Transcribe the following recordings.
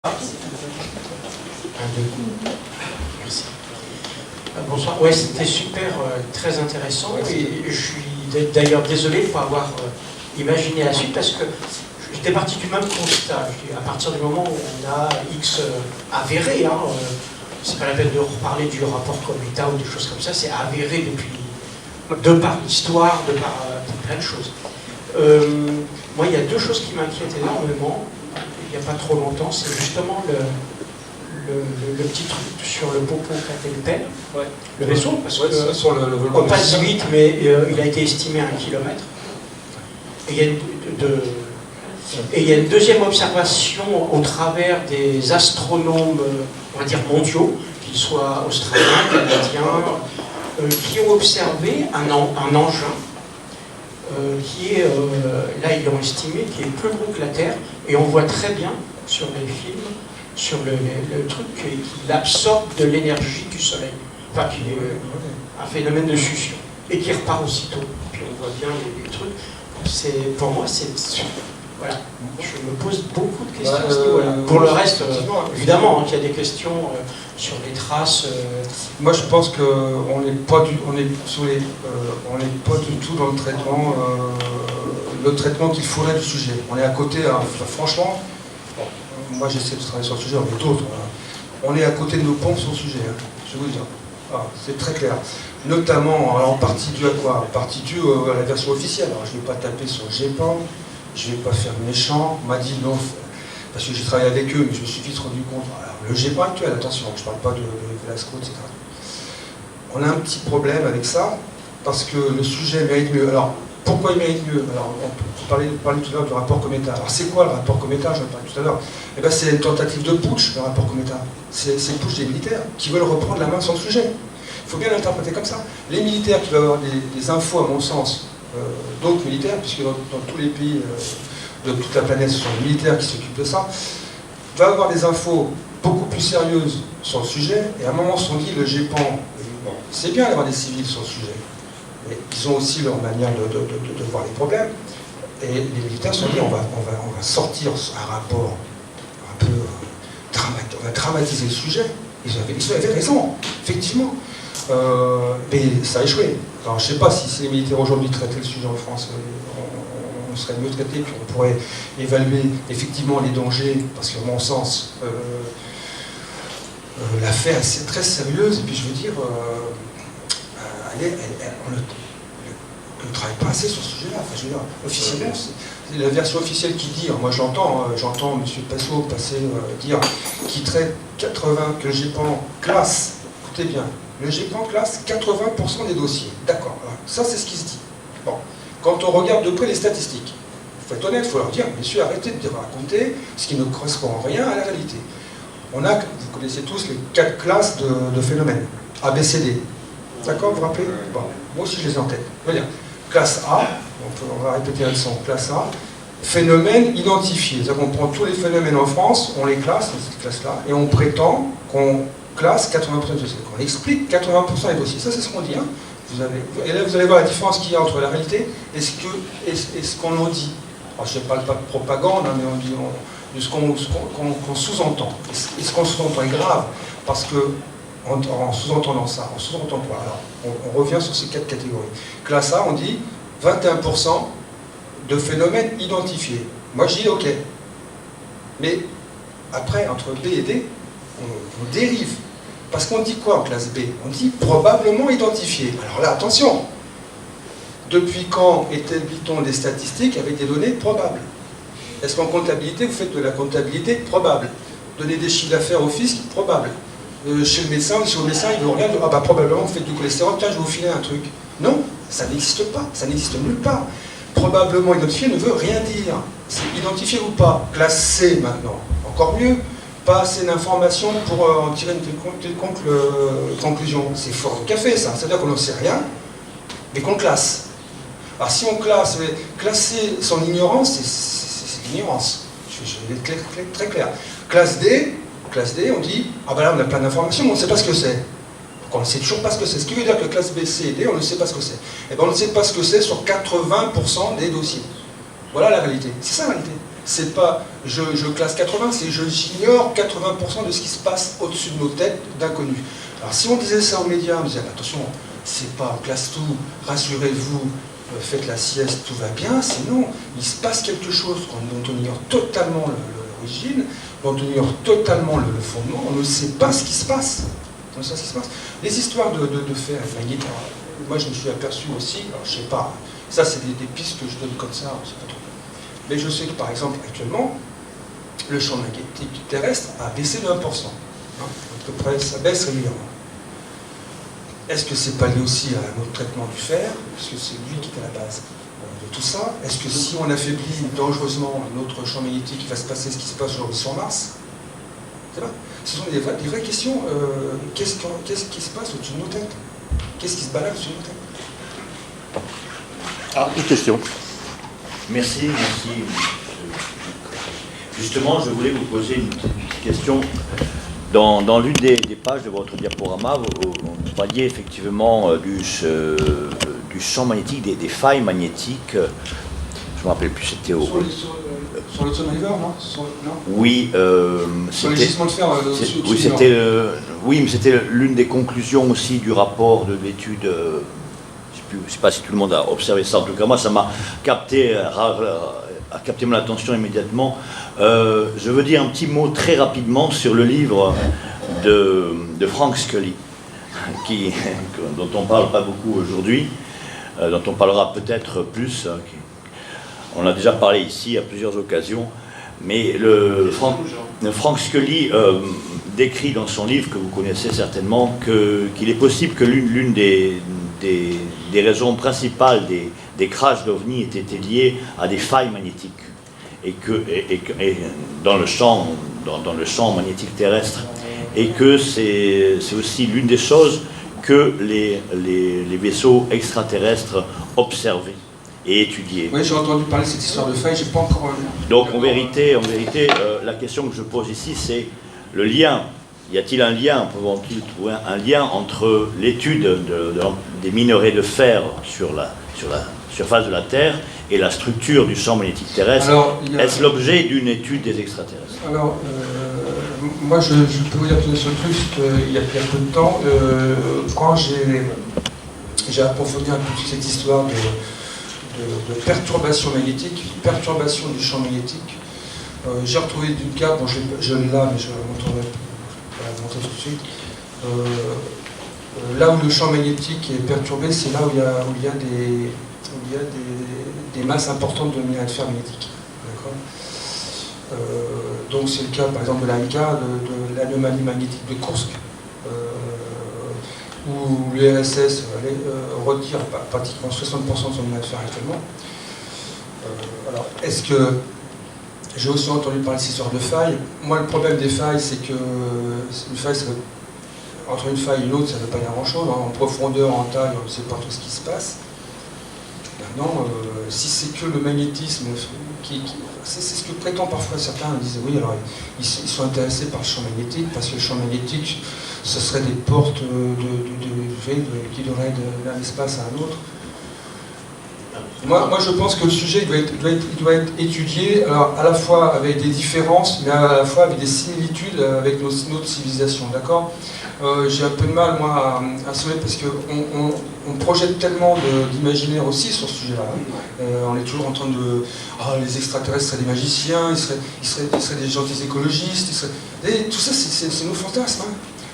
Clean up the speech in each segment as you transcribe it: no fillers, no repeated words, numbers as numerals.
Un, deux. Merci. Bonsoir. Ouais, c'était super, très intéressant. Et je suis d'ailleurs désolé de ne pas avoir imaginé la suite parce que j'étais parti du même constat. À partir du moment où on a X avéré, c'est pas la peine de reparler du rapport Cometa ou des choses comme ça, c'est avéré de par l'histoire, de par plein de choses. Moi, il y a deux choses qui m'inquiètent énormément. Il n'y a pas trop longtemps, c'est justement le petit truc sur le Popocatépetl, le vaisseau, parce que sur le on passe vite, mais il a été estimé à 1 kilomètre. Et il y a une deuxième observation au travers des astronomes, on va dire mondiaux, qu'ils soient australiens, canadiens, qui ont observé un engin qui est, là ils l'ont estimé, qui est plus gros que la Terre, et on voit très bien sur les films, sur le truc, qu'il absorbe de l'énergie du Soleil, enfin qui est un phénomène de fusion, et qui repart aussitôt. Puis on voit bien les trucs. Pour moi, voilà. Je me pose beaucoup de questions à ce niveau-là. Pour le reste, évidemment, qu'il y a des questions sur les traces. Moi, je pense qu'on n'est pas du tout dans le traitement qu'il faudrait du sujet. On est à côté, franchement, moi j'essaie de travailler sur le sujet, on est d'autres. On est à côté de nos pompes sur le sujet, je vais vous le dire. C'est très clair. Notamment, en partie dû à quoi? En partie dû à la version officielle. Alors, je ne vais pas taper sur GEPAN, je ne vais pas faire méchant. On m'a dit non, parce que j'ai travaillé avec eux, mais je me suis vite rendu compte. Alors, le GEPAN actuel, attention, je ne parle pas de Velasco, etc. On a un petit problème avec ça, parce que le sujet mérite mieux. Alors, pourquoi il mérite mieux? Alors, on parlait tout à l'heure du rapport Cometa. Alors, c'est quoi le rapport Cometa? J'en parlais tout à l'heure. Eh bien, c'est une tentative de putsch, le rapport Cometa. C'est le putsch des militaires qui veulent reprendre la main sur le sujet. Il faut bien l'interpréter comme ça. Les militaires qui doivent avoir des infos, à mon sens, d'autres militaires, puisque dans tous les pays de toute la planète, ce sont les militaires qui s'occupent de ça, va avoir des infos beaucoup plus sérieuses sur le sujet, et à un moment, on se dit, le GEPAN, c'est bien d'avoir des civils sur le sujet, mais ils ont aussi leur manière de voir les problèmes, et les militaires se sont dit, on va sortir un rapport un peu on va dramatiser le sujet. Ils avaient raison, effectivement. Mais ça a échoué. Alors je ne sais pas si les militaires aujourd'hui traitaient le sujet en France, on serait mieux traité, puis on pourrait évaluer effectivement les dangers, parce qu'à mon sens, l'affaire est très sérieuse, et puis je veux dire, on ne travaille pas assez sur ce sujet-là. Enfin, je veux dire, officiellement, c'est la version officielle qui dit, moi j'entends M. Passot passer dire qu'il traite 80, que le GEPAN classe, écoutez bien, le GEPAN classe 80% des dossiers. D'accord, ça c'est ce qui se dit. Bon, quand on regarde de près les statistiques, il faut être honnête, il faut leur dire, messieurs, arrêtez de raconter ce qui ne correspond en rien à la réalité. On a, vous connaissez tous les 4 classes de phénomènes, A, B, C, D. D'accord, vous vous rappelez? Bon, moi aussi je les ai en tête. Je veux dire, classe A, on va répéter la leçon, classe A, phénomène identifié. C'est-à-dire qu'on prend tous les phénomènes en France, on les classe dans cette classe-là, et on prétend qu'on classe 80% des dossiers. On explique 80% des dossiers. Ça, c'est ce qu'on dit. Et là, vous allez voir la différence qu'il y a entre la réalité et ce qu'on en dit. Alors, je ne parle pas de propagande, mais on dit de ce qu'on sous-entend. Et ce qu'on sous-entend est grave, parce que en sous-entendant ça, on sous-entend quoi? Alors, on revient sur ces 4 catégories. Classe A, on dit 21% de phénomènes identifiés. Moi, je dis OK. Mais après, entre B et D, on dérive. Parce qu'on dit quoi en classe B? On dit probablement identifié. Alors là, attention. Depuis quand établit-on des statistiques avec des données probables? Est-ce qu'en comptabilité, vous faites de la comptabilité probable? Donnez des chiffres d'affaires au fisc probable. Chez le médecin, il veut rien, probablement vous faites du cholestérol, tiens, je vais vous filer un truc. Non, ça n'existe pas, ça n'existe nulle part. Probablement identifié ne veut rien dire. C'est identifié ou pas. Classe C maintenant, encore mieux. Pas assez d'informations pour en tirer une quelconque conclusion. C'est fort de café, ça. C'est-à-dire qu'on n'en sait rien, mais qu'on classe. Alors si on classe, classer son ignorance, c'est l'ignorance. Je vais être très clair. Classe D, on dit, là on a plein d'informations, mais on ne sait pas ce que c'est. Donc on ne sait toujours pas ce que c'est. Ce qui veut dire que classe B, C et D, on ne sait pas ce que c'est. Et bien on ne sait pas ce que c'est sur 80% des dossiers. Voilà la réalité. C'est ça la réalité. c'est pas je classe 80, c'est j'ignore 80% de ce qui se passe au-dessus de nos têtes d'inconnus. Alors si on disait ça aux médias, on disait attention, c'est pas on classe tout, rassurez-vous, faites la sieste, tout va bien, sinon il se passe quelque chose dont on ignore totalement l'origine, dont on ignore totalement le fondement, on ne sait pas ce qui se passe. On ne sait pas ce qui se passe. Les histoires de fer, moi je me suis aperçu aussi, alors je sais pas, ça c'est des pistes que je donne comme ça, on sait pas trop. Mais je sais que par exemple actuellement, le champ magnétique terrestre a baissé de 1%. Hein, à peu près, ça baisse régulièrement. Est-ce que c'est pas lié aussi à notre traitement du fer, puisque c'est lui qui est à la base de tout ça? Est-ce que si on affaiblit dangereusement notre champ magnétique, il va se passer ce qui se passe aujourd'hui sur Mars? C'est vrai. Ce sont des vraies questions. Qu'est-ce qui se passe au-dessus de nos têtes? Qu'est-ce qui se balade au-dessus de nos têtes? Ah, une question. Merci. Justement, je voulais vous poser une petite question. Dans l'une des pages de votre diaporama, vous parliez effectivement du champ magnétique, des failles magnétiques. Je ne me rappelle plus, c'était au... Sur le Hudson River, non? Oui, sur les gisements de fer oui, mais c'était l'une des conclusions aussi du rapport de l'étude. Je ne sais pas si tout le monde a observé ça. En tout cas, moi, ça m'a capté mon attention immédiatement. Je veux dire un petit mot très rapidement sur le livre de Frank Scully, dont on ne parle pas beaucoup aujourd'hui, dont on parlera peut-être plus. On a déjà parlé ici à plusieurs occasions, mais Frank Scully décrit dans son livre, que vous connaissez certainement, qu'il est possible que l'une des raisons principales des crashs d'OVNI aient été liées à des failles magnétiques, et dans le champ magnétique terrestre, et que c'est aussi l'une des choses que les vaisseaux extraterrestres observaient et étudiés. Oui, j'ai entendu parler de cette histoire de faille, j'ai pas encore... Donc en vérité, la question que je pose ici, c'est le lien. Y a-t-il un lien, pouvons-nous trouver un lien entre l'étude des minerais de fer sur la surface de la Terre et la structure du champ magnétique terrestre? Est-ce l'objet d'une étude des extraterrestres? Alors, moi je peux vous dire que ce truc, il y a peu de temps, quand j'ai approfondi un peu toute cette histoire de perturbation magnétique, perturbation du champ magnétique. J'ai retrouvé d'une carte, bon, je l'ai là, mais je vais la montrer tout de suite. Là où le champ magnétique est perturbé, c'est là où il y a des masses importantes de minerais de fer magnétique. Donc c'est le cas, par exemple, de l'AMCA, de l'anomalie magnétique de Kursk, où l'URSS retire pratiquement 60% de son minerai de fer actuellement. Alors, est-ce que... J'ai aussi entendu parler de cette histoire de failles. Moi, le problème des failles, c'est que une faille, entre une faille et une autre, ça ne veut pas dire grand-chose. En profondeur, en taille, on ne sait pas tout ce qui se passe. Maintenant, si c'est que le magnétisme, c'est ce que prétendent parfois certains, ils disent oui, alors ils sont intéressés par le champ magnétique, parce que le champ magnétique, ce serait des portes qui donneraient d'un espace à un autre. Moi, je pense que le sujet il doit être étudié, alors à la fois avec des différences, mais à la fois avec des similitudes avec notre civilisation, d'accord? J'ai un peu de mal, moi, à sauver, parce qu'on projette tellement d'imaginaire aussi sur ce sujet-là. On est toujours en train de... Ah, les extraterrestres seraient des magiciens, ils seraient des gentils écologistes, et tout ça, c'est nos fantasmes.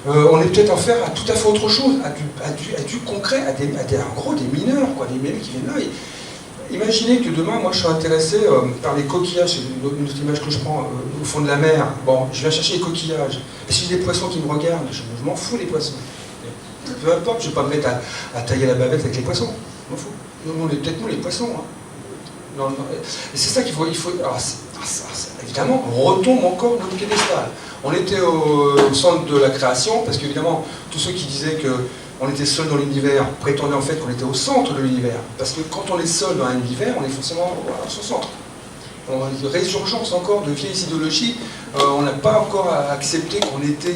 Hein. On est peut-être en faire à tout à fait autre chose, à du concret, en gros, des mineurs, quoi, des mecs qui viennent là. Imaginez que demain, moi je suis intéressé par les coquillages, c'est une autre image que je prends au fond de la mer. Bon, je viens chercher les coquillages. Et si j'ai des poissons qui me regardent, je m'en fous les poissons. Peu importe, je ne vais pas me mettre à tailler la bavette avec les poissons. Je m'en fous. On est peut-être nous les poissons. Hein. Non. Et c'est ça qu'il faut. Alors, évidemment, on retombe encore dans le piédestal. On était au centre de la création, parce qu'évidemment, tous ceux qui disaient qu'on était seul dans l'univers prétendaient en fait qu'on était au centre de l'univers. Parce que quand on est seul dans un univers, on est forcément au centre. On a une résurgence encore de vieilles idéologies. On n'a pas encore accepté qu'on était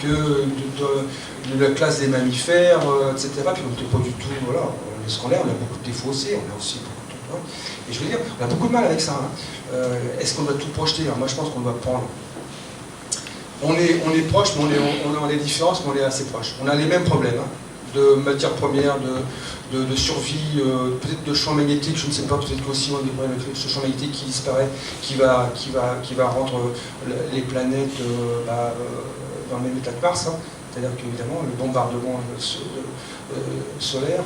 de la classe des mammifères, etc. Puis on n'était pas du tout, voilà, on est ce qu'on est, on a beaucoup de défauts aussi, on a aussi beaucoup de... Hein. Et je veux dire, on a beaucoup de mal avec ça. Hein. Est-ce qu'on doit tout projeter? Alors moi je pense qu'on doit prendre. On est proche, mais on a des différences, mais on est assez proche. On a les mêmes problèmes, hein, de matières premières, de survie, peut-être de champ magnétique, je ne sais pas, peut-être qu'aussi on a des problèmes avec ce champ magnétique qui disparaît, qui va rendre les planètes dans le même état que Mars. Hein. C'est-à-dire qu'évidemment, le bombardement solaire,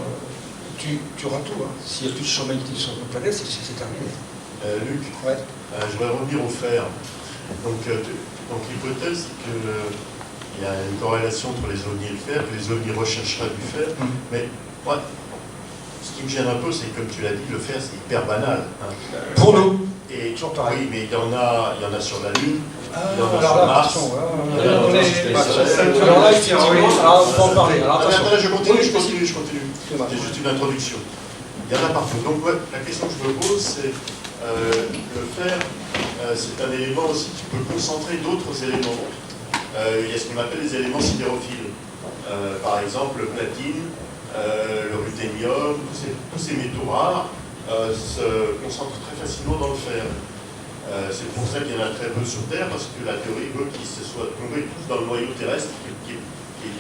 tu auras tout. Hein. S'il n'y a plus de champ magnétique sur notre planète, c'est terminé. Luc, ouais. Je voudrais revenir au fer. Donc l'hypothèse, c'est qu'il y a une corrélation entre les ovnis et le fer, que les ovnis rechercheraient du fer, mais ouais, ce qui me gêne un peu, c'est que, comme tu l'as dit, le fer, c'est hyper banal. Hein. Pour nous. Et, toujours pareil. Oui, mais il y en a sur la Lune, il y en a alors sur là, Mars. attention, Alors là, effectivement, on peut en parler. Alors, attention. Je continue. C'est juste une introduction. Il y en a partout. Donc, ouais, la question que je me pose, c'est le fer, c'est un élément aussi qui peut concentrer d'autres éléments. Il y a ce qu'on appelle les éléments sidérophiles. Par exemple, le platine, le ruthénium, tous ces métaux rares se concentrent très facilement dans le fer. C'est pour ça qu'il y en a très peu sur Terre, parce que la théorie veut qu'ils se soient tombés tous dans le noyau terrestre qui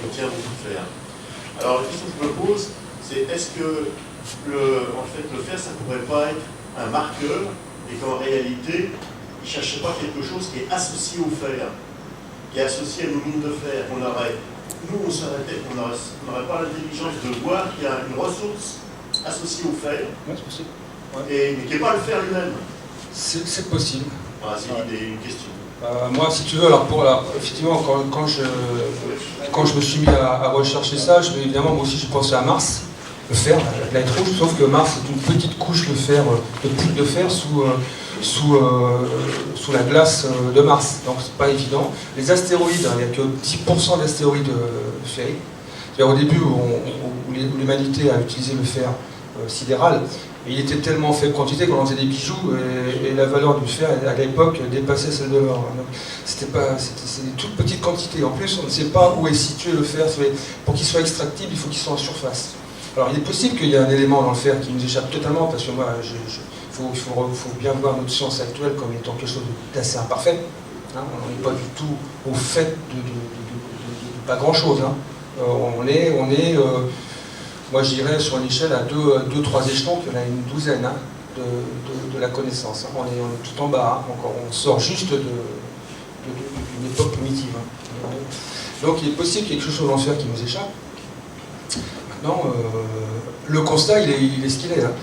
contient beaucoup de fer. Alors la question que je me pose, c'est est-ce que le fer, ça ne pourrait pas être un marqueur, et qu'en réalité, ils ne cherchaient pas quelque chose qui est associé au fer, qui est associé à nos mines de fer. Nous, on n'aurait pas l'intelligence de voir qu'il y a une ressource associée au fer, Ouais, c'est possible. Ouais. mais qui n'est pas le fer lui-même. C'est possible. Voilà, c'est une question. Moi, si tu veux, alors effectivement, quand je me suis mis à rechercher ça, évidemment, moi aussi, je pensais à Mars, le fer, la planète rouge, sauf que Mars, c'est une petite couche de fer, de poudre de fer sous la glace de Mars. Donc, c'est pas évident. Les astéroïdes, il n'y a que 10% d'astéroïdes ferriques. C'est-à-dire, au début, où l'humanité a utilisé le fer sidéral, et il était tellement en faible quantité qu'on en faisait des bijoux et la valeur du fer à l'époque dépassait celle de l'or. C'était des toutes petites quantités. En plus, on ne sait pas où est situé le fer. Pour qu'il soit extractible, il faut qu'il soit en surface. Alors il est possible qu'il y ait un élément dans le fer qui nous échappe totalement, parce que moi, il faut bien voir notre science actuelle comme étant quelque chose d'assez imparfait. Hein, on n'est pas du tout au fait de pas grand-chose. Hein. Moi je dirais sur une échelle à 2-3 échelons, qu'il y en a une douzaine hein, de la connaissance. Hein. On est tout en bas, hein. On sort juste d'une époque primitive. Hein. Donc il est possible qu'il y ait quelque chose dans le fer qui nous échappe. Maintenant, le constat il est ce qu'il est. Hein.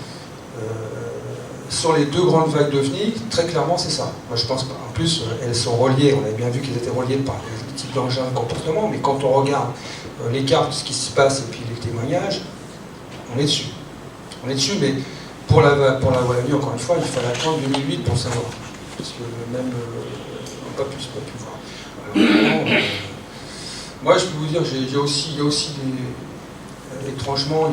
Sur les deux grandes vagues d'OVNI, très clairement c'est ça. Moi je pense qu'en plus elles sont reliées, on avait bien vu qu'elles étaient reliées par les types d'engins de comportement, mais quand on regarde les cartes, ce qui se passe et puis les témoignages, on est dessus. On est dessus, mais pour la nuit, encore une fois, il fallait attendre 2008 pour savoir. Parce que même, on n'a pas pu voir. Moi, je peux vous dire, il y a aussi des... étrangement,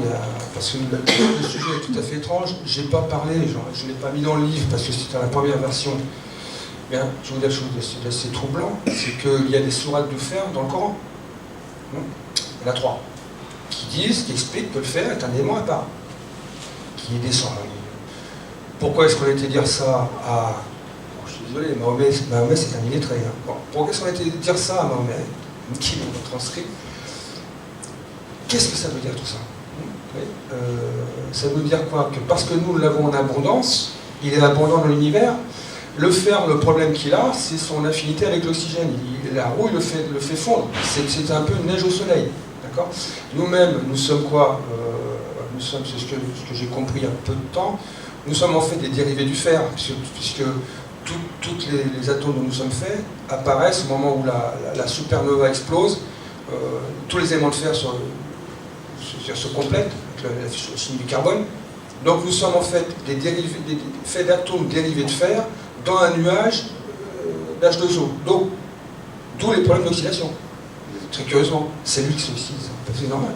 parce que le sujet est tout à fait étrange, j'ai pas parlé, je ne l'ai pas mis dans le livre, parce que c'était la première version. Bien, je vais vous dire quelque chose d'assez troublant, c'est qu'il y a des sourates de fer dans le Coran. Il y en a 3. Qui expliquent que le fer est un élément à part, qui descend. Pourquoi est-ce qu'on a été dire ça à... Bon, je suis désolé, Mahomet c'est un illettré. Hein. Bon, pourquoi est-ce qu'on a été dire ça à Mahomet, qui l'a transcrit? Qu'est-ce que ça veut dire tout ça? Ça veut dire quoi? Que parce que nous l'avons en abondance, il est abondant dans l'univers. Le fer, le problème qu'il a, c'est son affinité avec l'oxygène. La roue, il le fait fondre. C'est un peu une neige au soleil. Nous-mêmes, nous sommes quoi? C'est ce que j'ai compris il y a peu de temps. Nous sommes en fait des dérivés du fer, puisque tous les atomes dont nous sommes faits apparaissent au moment où la supernova explose. Tous les éléments de fer se complètent avec la chimie du carbone. Donc nous sommes en fait des faits d'atomes dérivés de fer dans un nuage d'H2O. Donc, d'où les problèmes d'oxydation. Très curieusement, c'est lui qui s'oxyde, c'est normal.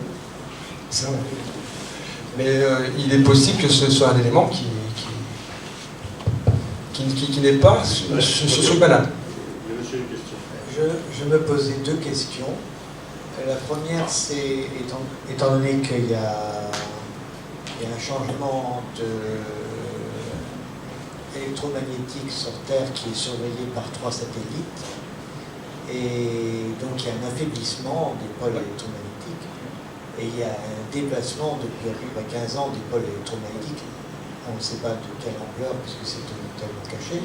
C'est normal. Mais il est possible que ce soit un élément qui n'est pas sur le banal. Je me posais 2 questions. La première, c'est, étant donné qu'il y a un changement électromagnétique sur Terre qui est surveillé par 3 satellites. Et donc il y a un affaiblissement des pôles électromagnétiques. Et il y a un déplacement depuis à peu près 15 ans des pôles électromagnétiques. On ne sait pas de quelle ampleur, puisque c'est tellement caché.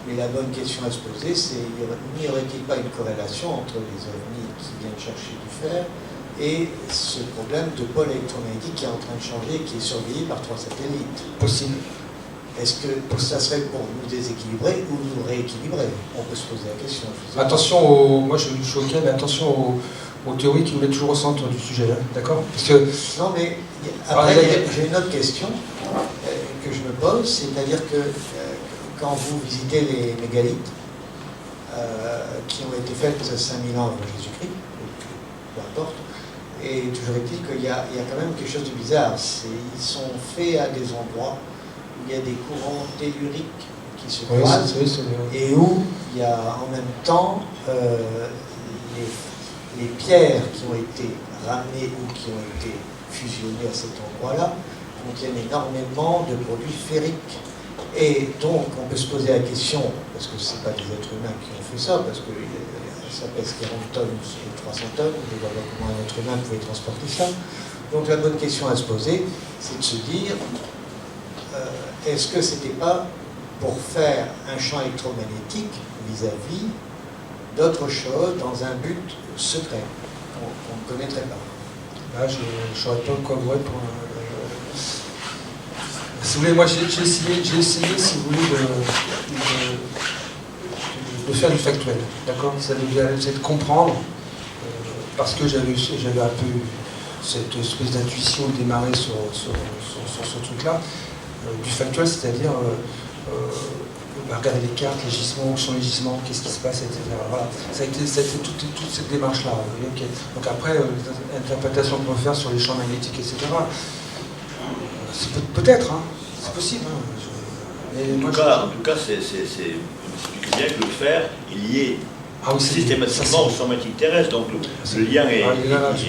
Mais la bonne question à se poser, c'est n'y aurait-il pas une corrélation entre les ovnis qui viennent chercher du fer et ce problème de pôle électromagnétique qui est en train de changer et qui est surveillé par 3 satellites? Possible. Est-ce que ça serait pour nous déséquilibrer ou nous rééquilibrer? On peut se poser la question. Attention moi je suis ok, mais attention aux théories qui vous mettent toujours au centre du sujet, hein, d'accord? Parce que... Non, mais après, j'ai une autre question que je me pose, c'est-à-dire que quand vous visitez les mégalithes qui ont été faits 5000 ans avant Jésus-Christ, peu importe, et toujours est-il qu'il y a quand même quelque chose de bizarre. Ils sont faits à des endroits où il y a des courants telluriques qui se croisent, et où il y a en même temps les pierres qui ont été ramenées ou qui ont été fusionnées à cet endroit-là contiennent énormément de produits ferriques. Et donc, on peut se poser la question, parce que ce n'est pas des êtres humains qui ont fait ça, parce que ça pèse 40 tonnes ou 300 tonnes, on ne voit pas comment un être humain pouvait transporter ça. Donc la bonne question à se poser, c'est de se dire, est-ce que ce n'était pas pour faire un champ électromagnétique vis-à-vis d'autres choses dans un but secret qu'on ne connaîtrait pas? Là, je ne saurais pas quoi vous répondre. Si vous voulez, moi j'ai essayé, si vous voulez, de faire du factuel, d'accord? C'est de comprendre, parce que j'avais un peu cette espèce d'intuition de démarrer sur ce truc-là, du factuel, c'est-à-dire regarder les cartes, les gisements, où sont les gisements, qu'est-ce qui se passe, etc. Voilà. Ça a été toute cette démarche-là. Okay. Donc après, l'interprétation qu'on peut faire sur les champs magnétiques, etc., c'est peut-être, hein, c'est possible. Hein. En tout cas, c'est bien que le fer est lié systématiquement au champ magnétique terrestre, donc le lien est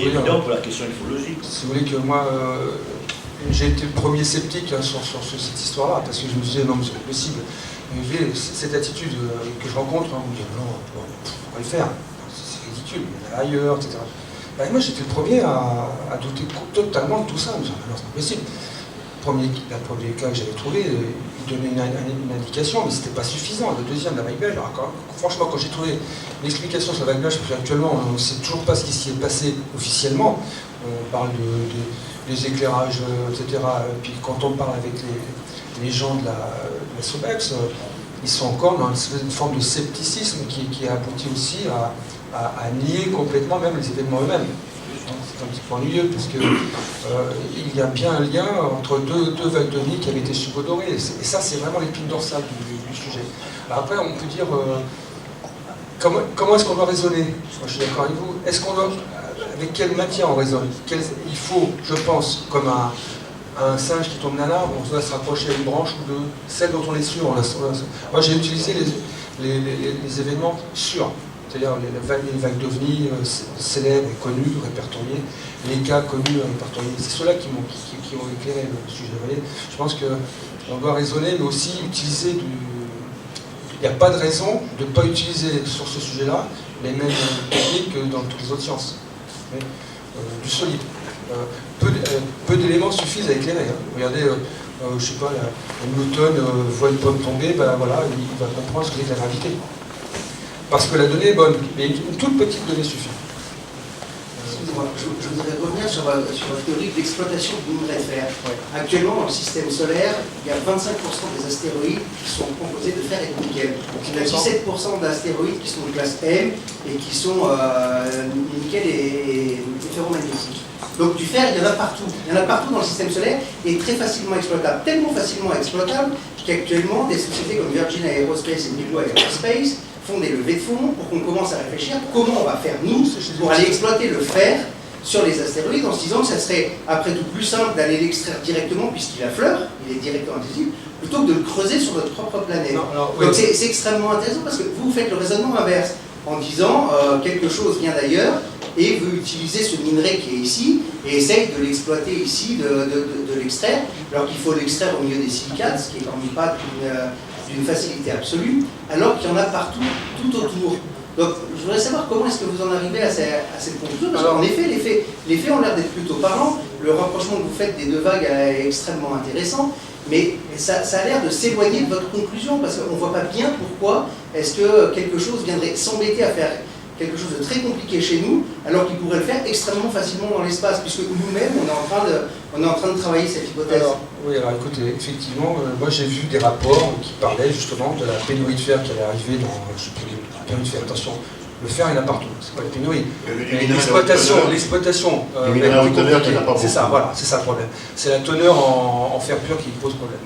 évident pour la question ufologique. Si vous voulez que moi, j'ai été le premier sceptique sur cette histoire-là, parce que je me disais, non, mais c'est pas possible. Mais cette attitude que je rencontre, on me dit, non, pourquoi le faire? C'est ridicule, il y en a ailleurs, etc. Ben, moi, j'étais le premier à douter totalement de tout ça. Je me disais, non, c'est pas possible. Le premier cas que j'avais trouvé, il donnait une indication, mais c'était pas suffisant. Le deuxième, la vague belge, franchement, quand j'ai trouvé l'explication sur la vague belge, parce qu'actuellement, on ne sait toujours pas ce qui s'y est passé officiellement. On parle des éclairages, etc. Puis quand on parle avec les gens de la SOBEPS, ils sont encore dans une forme de scepticisme qui a abouti aussi à nier complètement même les événements eux-mêmes. C'est un petit peu ennuyeux parce que il y a bien un lien entre deux vagues d'ovnis qui avaient été subodorées. Et ça, c'est vraiment l'épine dorsale du sujet. Alors après, on peut dire comment est-ce qu'on doit raisonner? Moi, je suis d'accord avec vous. Est-ce qu'on doit, avec quelle matière on raisonne? Il faut, je pense, comme un singe qui tombe d'un arbre, on doit se rapprocher à une branche ou de celle dont on est sûr. Moi, j'ai utilisé les événements sûrs. C'est-à-dire les vagues d'ovnis célèbres et connues, répertoriées, les cas connus répertoriés. C'est ceux-là qui ont éclairé le sujet. Vous voyez, je pense qu'on doit raisonner, mais aussi utiliser il n'y a pas de raison de ne pas utiliser sur ce sujet-là les mêmes techniques que dans toutes les autres sciences. Du solide. Peu d'éléments suffisent à éclairer. Hein. Regardez, je ne sais pas, Newton voit une pomme tomber, ben voilà, il va comprendre ce que c'est que la gravité. Parce que la donnée est bonne, mais une toute petite donnée suffit. Excusez-moi, je voudrais revenir sur la théorie de l'exploitation du minerai de fer. Ouais. Actuellement, dans le système solaire, il y a 25% des astéroïdes qui sont composés de fer et de nickel. Donc il y a 17% d'astéroïdes qui sont de classe M et qui sont nickel et ferromagnétiques. Donc du fer, il y en a partout. Il y en a partout dans le système solaire et très facilement exploitable. Tellement facilement exploitable qu'actuellement, des sociétés comme Virgin Aerospace et Newco Aerospace font des levées de fonds pour qu'on commence à réfléchir comment on va faire, nous, pour aller exploiter le fer sur les astéroïdes, en se disant que ça serait, après tout, plus simple d'aller l'extraire directement, puisqu'il affleure, il est directement invisible, plutôt que de le creuser sur notre propre planète. Donc c'est extrêmement intéressant, parce que vous faites le raisonnement inverse, en disant quelque chose vient d'ailleurs, et veut utiliser ce minerai qui est ici et essaye de l'exploiter ici, de l'extraire, alors qu'il faut l'extraire au milieu des silicates, ce qui n'est quand même pas d'une facilité absolue, alors qu'il y en a partout, tout autour. Donc, je voudrais savoir comment est-ce que vous en arrivez à cette conclusion, parce qu'en effet, les faits ont l'air d'être plutôt parlants. Le rapprochement que vous faites des deux vagues est extrêmement intéressant, mais ça a l'air de s'éloigner de votre conclusion, parce qu'on ne voit pas bien pourquoi est-ce que quelque chose viendrait s'embêter à faire quelque chose de très compliqué chez nous, alors qu'il pourrait le faire extrêmement facilement dans l'espace, puisque nous-mêmes, on est en train de travailler cette hypothèse. Alors écoutez, effectivement, moi j'ai vu des rapports qui parlaient justement de la pénurie de fer qui allait arriver dans, je sais plus, la pénurie de fer, attention, le fer il y en a partout, c'est pas la pénurie. L'exploitation, c'est ça, voilà, c'est ça le problème. C'est la teneur en fer pur qui pose problème.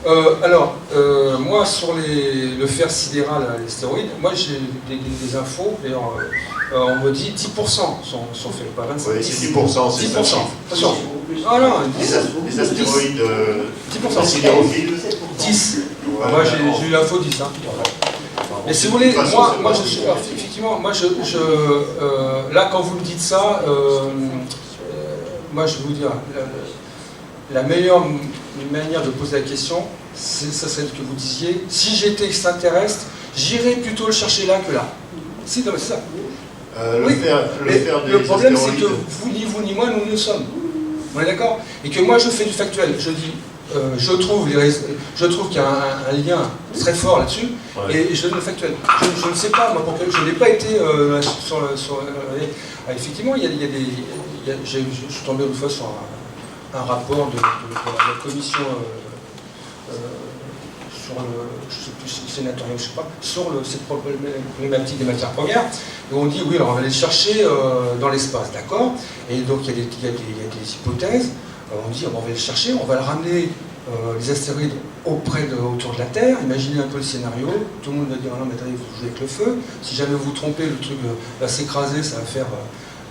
Voilà. Moi sur le fer sidéral, les stéroïdes, moi j'ai des infos, d'ailleurs on me dit 10% sont faits, pas 25%. Oui, c'est 10%, c'est 10%. Attention. Ah non, les astéroïdes 10%. sidérophiles. 10. Ouais, moi j'ai eu l'info 10. Hein. Mais si vous voulez, moi je suis. Effectivement, moi là quand vous me dites ça, moi je vais vous dire, la meilleure manière de poser la question, ça serait que vous disiez, si j'étais extraterrestre, j'irais plutôt le chercher là que là. Si, non, c'est ça. Le problème, c'est que vous, ni vous ni moi, nous sommes. On est d'accord? Et que moi, je fais du factuel. Je dis, je trouve qu'il y a un lien très fort là-dessus, ouais. Et je donne le factuel. Je ne sais pas, moi, je n'ai pas été effectivement, il y a des... je suis tombé une fois sur un rapport de la commission... sur je ne sais plus, sénatorial, je ne sais pas, sur cette problématique des matières premières. Et on dit, oui, alors on va aller chercher dans l'espace, d'accord? Et donc il y a des hypothèses. On dit, on va les chercher, on va le ramener, les astéroïdes, autour de la Terre. Imaginez un peu le scénario. Tout le monde va dire, non, mais attendez, vous jouez avec le feu. Si jamais vous vous trompez, le truc va s'écraser, ça va faire...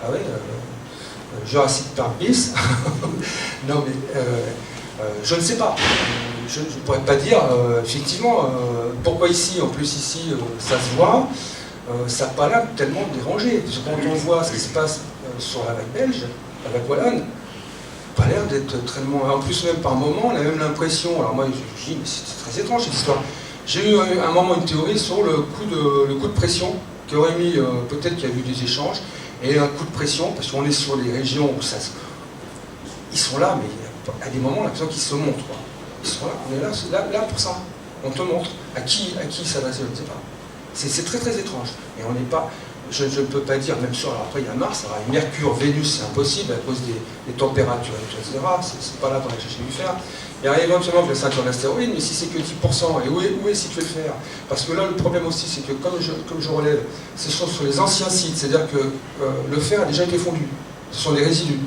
ah ouais, Jurassic Park bis. Non, mais... je ne sais pas. Je ne pourrais pas dire, effectivement, pourquoi ici, en plus ici, ça se voit, ça n'a pas l'air tellement dérangé. Parce que quand on voit ce qui se passe sur la vague belge, la vague wallonne, pas l'air d'être tellement... En plus, même par moment, on a même l'impression... Alors moi, je dis, mais c'est très étrange cette histoire. J'ai eu un moment une théorie sur le coup de pression, qui aurait mis, peut-être qu'il y a eu des échanges, et un coup de pression, parce qu'on est sur des régions où ça... Ils sont là, mais à des moments, on a l'impression qu'ils se montrent. Quoi. Ils sont là, on est là pour ça. On te montre. À qui s'adresser, je ne sais pas. C'est très très étrange. Et on n'est pas... Je ne peux pas dire, même sur... Alors après, il y a Mars, alors, Mercure, Vénus, c'est impossible à cause des températures, etc. C'est pas là qu'on a cherché du fer. Il y a éventuellement de la ceinture d'astéroïdes, mais si c'est que 10%, et où est situé le fer? Parce que là, le problème aussi, c'est que comme je relève, ce sont sur les anciens sites, c'est-à-dire que le fer a déjà été fondu. Ce sont des résidus.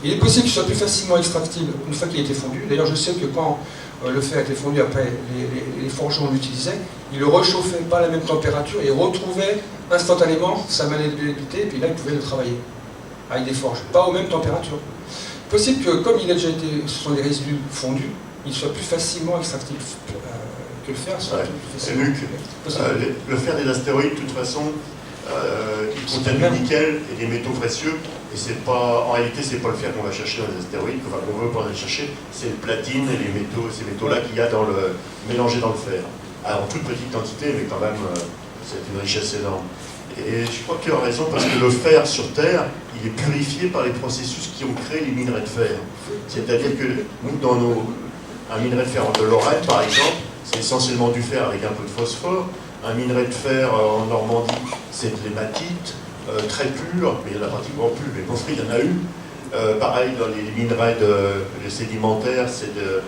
Il est possible qu'il soit plus facilement extractible une fois qu'il a été fondu. D'ailleurs, je sais que quand le fer a été fondu, après, les forgerons l'utilisaient, ils le rechauffaient pas à la même température et retrouvaient instantanément sa malléabilité, et puis là, ils pouvaient le travailler avec des forges, pas aux mêmes températures. Il est possible que, comme il a déjà été, ce sont des résidus fondus, il soit plus facilement extractible que le fer. Et Luc, le fer des astéroïdes, de toute façon, il contient du nickel et des métaux précieux. Et c'est pas, en réalité, c'est pas le fer qu'on va chercher dans les astéroïdes, qu'on veut pas aller chercher, c'est le platine et les métaux, ces métaux-là qu'il y a mélangés dans le fer. Alors, en toute petite quantité, mais quand même, c'est une richesse énorme. Et je crois qu'il a raison, parce que le fer sur Terre, il est purifié par les processus qui ont créé les minerais de fer. C'est-à-dire que nous, un minerai de fer de Lorraine, par exemple, c'est essentiellement du fer avec un peu de phosphore. Un minerai de fer en Normandie, c'est de l'hématite. Très pur, mais il y en a pratiquement plus, mais bon, il y en a eu. Pareil, dans les minerais sédimentaires, c'est de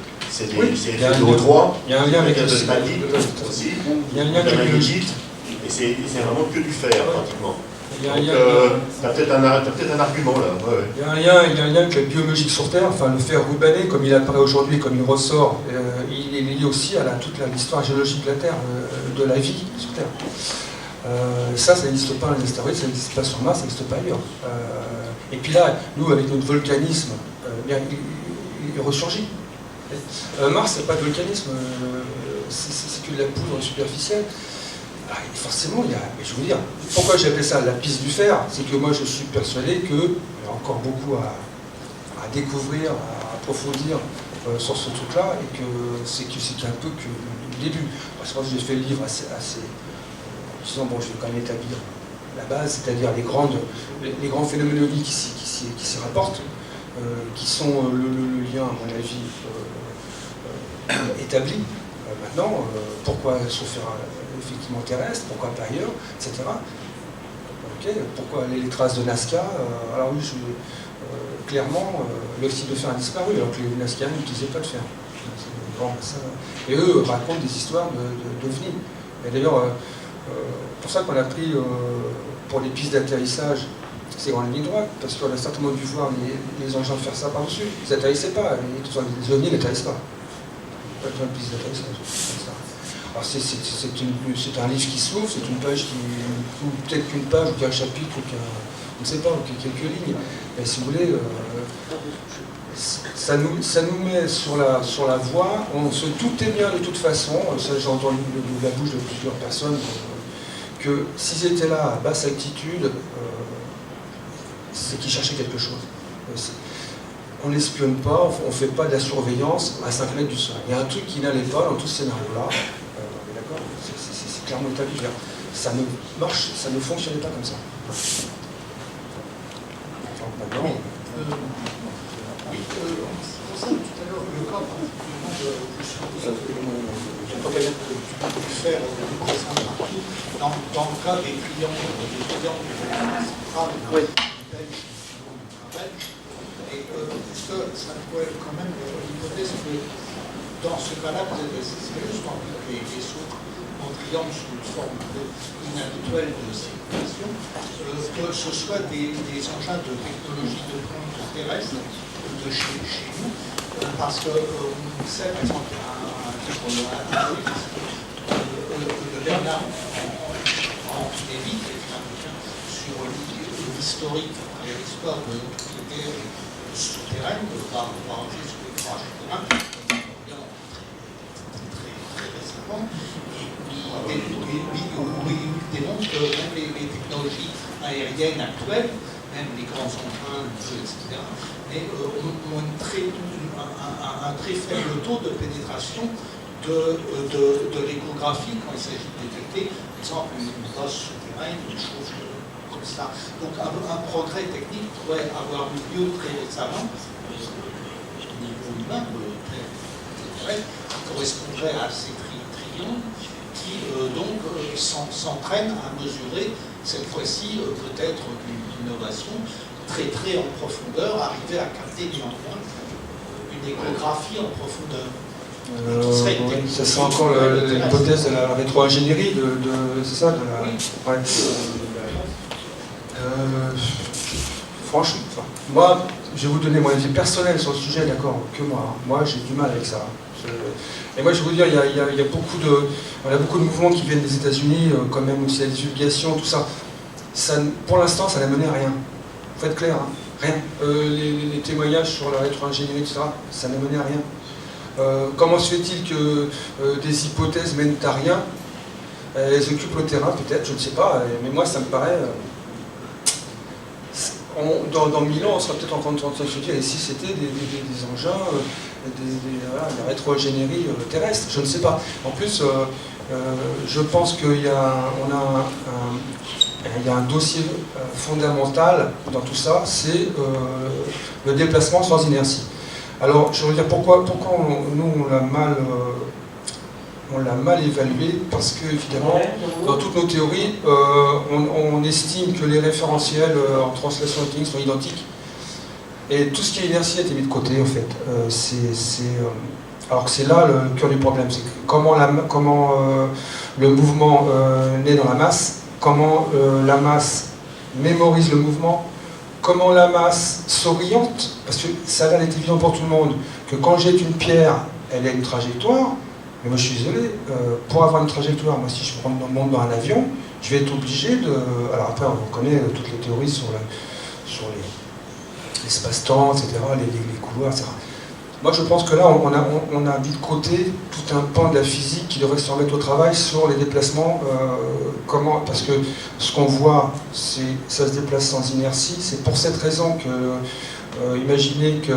l'O3, il y a un lien avec le magnétite aussi, il y a le magnétite, et c'est vraiment que du fer, pratiquement. Donc, tu as peut-être un argument là. Ouais. Il y a un lien avec la biologie sur Terre, enfin le fer rubané, comme il apparaît aujourd'hui, comme il ressort, il est lié aussi à toute l'histoire géologique de la Terre, de la vie sur Terre. Ça n'existe pas dans les astéroïdes, ça n'existe pas sur Mars, ça n'existe pas ailleurs. Et puis là, nous, avec notre volcanisme, il ressurgit. Mars, c'est pas de volcanisme, c'est que de la poudre superficielle. Forcément, mais je veux dire, pourquoi j'ai appelé ça la piste du fer, c'est que moi je suis persuadé qu'il y a encore beaucoup à découvrir, à approfondir sur ce truc-là, et que c'est un peu que le début. Parce que j'ai fait le livre assez disons, bon, je vais quand même établir la base, c'est-à-dire les grands phénoménologies qui s'y rapportent, qui sont le lien, à mon avis, établi. Maintenant, pourquoi se faire effectivement terrestre, pourquoi pas ailleurs, etc. Okay, pourquoi les traces de Nazca, alors oui, clairement, l'oxyde de fer a disparu, alors que les Nazcaïens n'utilisaient pas de fer. Bon, et eux racontent des histoires d'OVNI. Et d'ailleurs, pour ça qu'on a pris pour les pistes d'atterrissage ces grandes lignes droites, parce qu'on a certainement dû voir les engins faire ça par-dessus. Ils n'atterrissaient pas, les ovnis n'atterrissent pas. Pas besoin de pistes d'atterrissage. Alors c'est un livre qui s'ouvre, c'est une page ou peut-être qu'une page, ou qu'un chapitre, ou on ne sait pas, ou quelques lignes. Mais si vous voulez, ça nous met sur la voie. On se doutait bien de toute façon, ça j'ai entendu de la bouche de plusieurs personnes, que s'ils étaient là à basse altitude, c'est qu'ils cherchaient quelque chose. On n'espionne pas, on ne fait pas de la surveillance à 5 mètres du sol. Il y a un truc qui n'allait pas dans tout ce scénario-là. D'accord, c'est clairement établi. Ça ne marche, ça ne fonctionnait pas comme ça. Enfin, maintenant, oui, on concerne tout à l'heure le cas particulièrement de faire dans le cas des clients centrales. Et est-ce que ça pourrait être quand même l'hypothèse que dans ce cas-là, c'est juste en les vaisseaux en triangle sous une forme inhabituelle de circulation, que ce soit des engins de technologie de pointe terrestre de chez nous, parce que on sait, par exemple, un livre, de Bernard en Lévy, qui est un bouquin sur l'historique et l'histoire de toutes les guerres souterraines par sous les forages souterrains, très récemment, et il démontre que même les technologies aériennes actuelles, même les grands engins, etc., ont un très faible taux de pénétration de l'échographie quand il s'agit de détecter, par exemple, une bosse souterraine, une chose comme ça. Donc un progrès technique pourrait avoir eu lieu très récemment, au niveau humain, qui correspondrait à ces triangles, qui donc s'entraînent à mesurer, cette fois-ci, peut-être d'une innovation très très en profondeur, arriver à capter néanmoins une échographie en profondeur. Oui, ça serait encore l'hypothèse de la rétro-ingénierie, c'est ça, oui. Ouais. Franchement, moi, je vais vous donner mon avis personnel sur le sujet, d'accord, que moi. Moi, j'ai du mal avec ça. Et moi, je vais vous dire, il y a beaucoup de mouvements qui viennent des États-Unis, quand même, aussi la divulgation, tout ça. Pour l'instant, ça n'a mené à rien. Faut être clair, hein. Rien. Les témoignages sur la rétro-ingénierie, etc., ça n'a mené à rien. Comment se fait-il que des hypothèses mènent à rien? Elles occupent le terrain, peut-être, je ne sais pas, mais moi, ça me paraît... dans 1000 ans, on sera peut-être en train de se dire, et si c'était des engins, la rétro-ingénierie terrestre, je ne sais pas. En plus, je pense qu'il y a un dossier fondamental dans tout ça, c'est le déplacement sans inertie. Alors, je veux dire, pourquoi nous, on l'a mal évalué, parce que, évidemment, dans toutes nos théories, on estime que les référentiels en translation et sont identiques. Et tout ce qui est inertie a été mis de côté, en fait. Alors que c'est là le cœur du problème. C'est comment le mouvement naît dans la masse, comment la masse mémorise le mouvement, comment la masse s'oriente, parce que ça a l'air d'être évident pour tout le monde, que quand jette une pierre, elle a une trajectoire. Mais moi je suis désolé, pour avoir une trajectoire, moi si je monte dans un avion, je vais être obligé de... Alors après on connaît toutes les théories sur l'espace-temps, etc., les couloirs, etc. Moi, je pense que là, on a mis de côté tout un pan de la physique qui devrait se remettre au travail sur les déplacements. Parce que ce qu'on voit, ça se déplace sans inertie. C'est pour cette raison que, imaginez que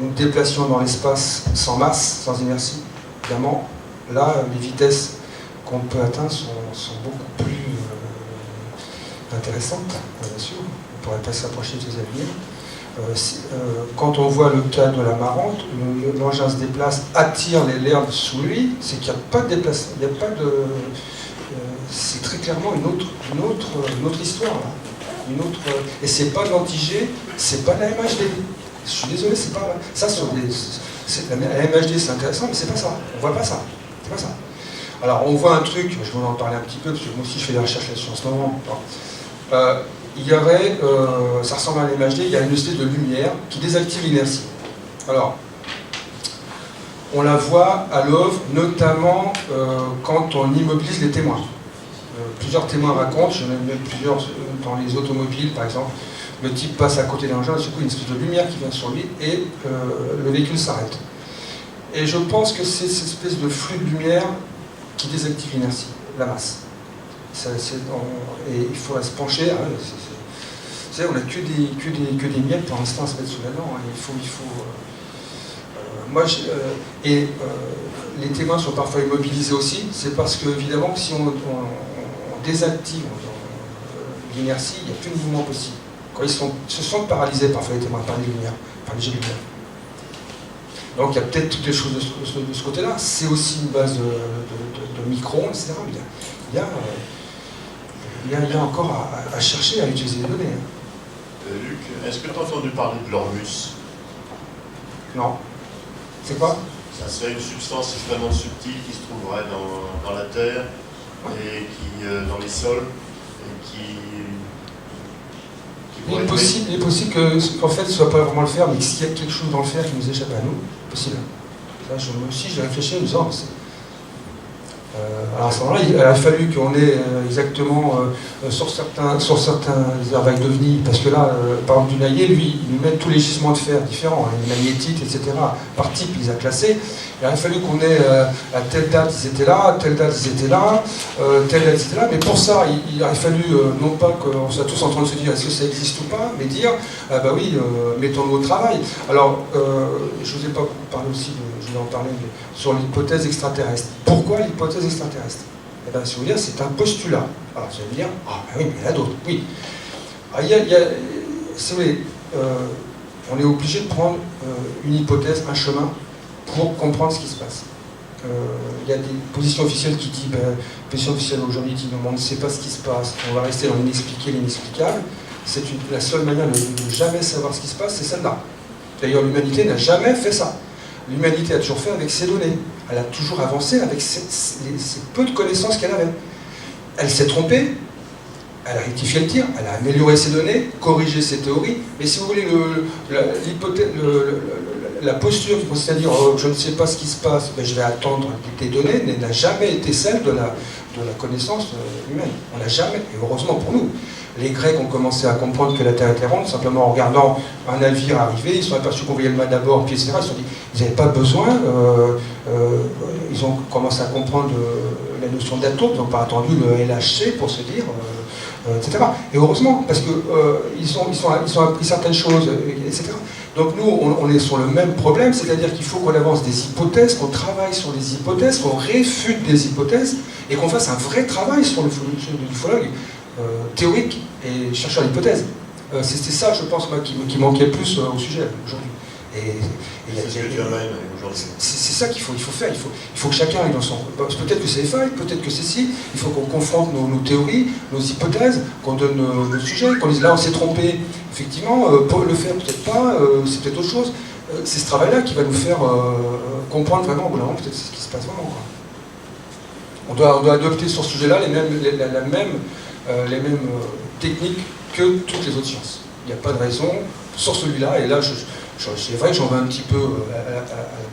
nous déplacions dans l'espace sans masse, sans inertie. Évidemment, là, les vitesses qu'on peut atteindre sont beaucoup plus intéressantes, bien sûr. On ne pourrait pas s'approcher de ces avenirs. Quand on voit le cas de la marante, l'engin se déplace, attire l'herbe sous lui, c'est qu'il n'y a pas de déplacement, il n'y a pas de... c'est très clairement une autre histoire, là. Et c'est pas de l'anti-G, c'est pas de la MHD. Je suis désolé, c'est pas... Ça, la MHD, c'est intéressant, mais c'est pas ça. On voit pas ça. C'est pas ça. Alors, on voit un truc, je vais en parler un petit peu, parce que moi aussi, je fais des recherches là-dessus en ce moment. Il y aurait, ça ressemble à l'MHD, il y a une espèce de lumière qui désactive l'inertie. Alors, on la voit à l'œuvre, notamment quand on immobilise les témoins. Plusieurs témoins racontent, j'en ai même plusieurs dans les automobiles par exemple, le type passe à côté d'un engin, et du coup une espèce de lumière qui vient sur lui et le véhicule s'arrête. Et je pense que c'est cette espèce de flux de lumière qui désactive l'inertie, la masse. Et il faudrait se pencher, hein, vous savez, on n'a que des miettes pour l'instant à se mettre sous la dent, hein. Les témoins sont parfois immobilisés aussi, c'est parce que évidemment que si on désactive l'inertie, il n'y a plus de mouvement possible. Quand ils se sentent paralysés parfois les témoins par les lumières, par les jets de lumière. Donc il y a peut-être toutes les choses de ce côté-là. C'est aussi une base de micro-ondes, etc. Il y a encore à chercher à utiliser les données. Luc, est-ce que tu as entendu parler de l'Ormus? Non. C'est quoi? Ça serait une substance extrêmement subtile qui se trouverait dans la terre et qui, dans les sols, et qui il est possible qu'en fait ce ne soit pas vraiment le fer, mais qu'il y a quelque chose dans le fer qui nous échappe à nous, possible. Là, moi aussi, j'ai réfléchi en me disant, alors à ce moment-là, il a fallu qu'on ait exactement sur certains airbags d'OVNI, parce que là, par exemple, Dunayer, lui, il nous met tous les gisements de fer différents, hein, les magnétites, etc. Par type, il les a classés. Il a fallu qu'on ait à telle date, ils étaient là, à telle date, ils étaient là, telle date, ils étaient là. Mais pour ça, il a fallu, non pas qu'on soit tous en train de se dire est-ce que ça existe ou pas, mais dire, bah oui, mettons-nous au travail. Alors, je ne vous ai pas parlé aussi, je vais en parler, mais sur l'hypothèse extraterrestre. Pourquoi l'hypothèse extraterrestre? Eh bien, si vous voulez, c'est un postulat. Alors, vous allez me dire, ah ben oui, mais il y en a d'autres. Oui. Alors, si vous voulez, on est obligé de prendre une hypothèse, un chemin, pour comprendre ce qui se passe. Il y a des positions officielles qui disent, position officielle aujourd'hui dit, on ne sait pas ce qui se passe, on va rester dans l'inexpliqué, l'inexplicable. C'est la seule manière de ne jamais savoir ce qui se passe, c'est celle-là. D'ailleurs, l'humanité n'a jamais fait ça. L'humanité a toujours fait avec ses données. Elle a toujours avancé avec ces peu de connaissances qu'elle avait. Elle s'est trompée, elle a rectifié le tir, elle a amélioré ses données, corrigé ses théories, mais si vous voulez, la posture qui consiste à dire je ne sais pas ce qui se passe, mais je vais attendre des données, n'a jamais été celle de la connaissance humaine. On n'a jamais, et heureusement pour nous. Les Grecs ont commencé à comprendre que la Terre était ronde, simplement en regardant un navire arriver, ils se sont aperçus qu'on voyait le mât d'abord, puis etc. Ils se sont dit, ils n'avaient pas besoin, ils ont commencé à comprendre la notion d'atome, ils n'ont pas attendu le LHC pour se dire, etc. Et heureusement, parce qu'ils ont appris certaines choses, etc. Donc nous, on est sur le même problème, c'est-à-dire qu'il faut qu'on avance des hypothèses, qu'on travaille sur des hypothèses, qu'on réfute des hypothèses, et qu'on fasse un vrai travail sur l'ufologue. Théorique et chercheur d'hypothèse. C'était ça, je pense, moi, qui manquait le plus au sujet aujourd'hui. C'est ça qu'il faut faire. Il faut que chacun aille dans son... Peut-être que c'est les failles, peut-être que c'est si. Il faut qu'on confronte nos théories, nos hypothèses, qu'on donne nos sujets, qu'on dise là on s'est trompé. Effectivement, pour le faire peut-être pas, c'est peut-être autre chose. C'est ce travail-là qui va nous faire comprendre vraiment, peut-être ce qui se passe vraiment. On doit adopter sur ce sujet-là les mêmes techniques que toutes les autres sciences. Il n'y a pas de raison sur celui-là, et là, c'est vrai que j'en veux un petit peu à la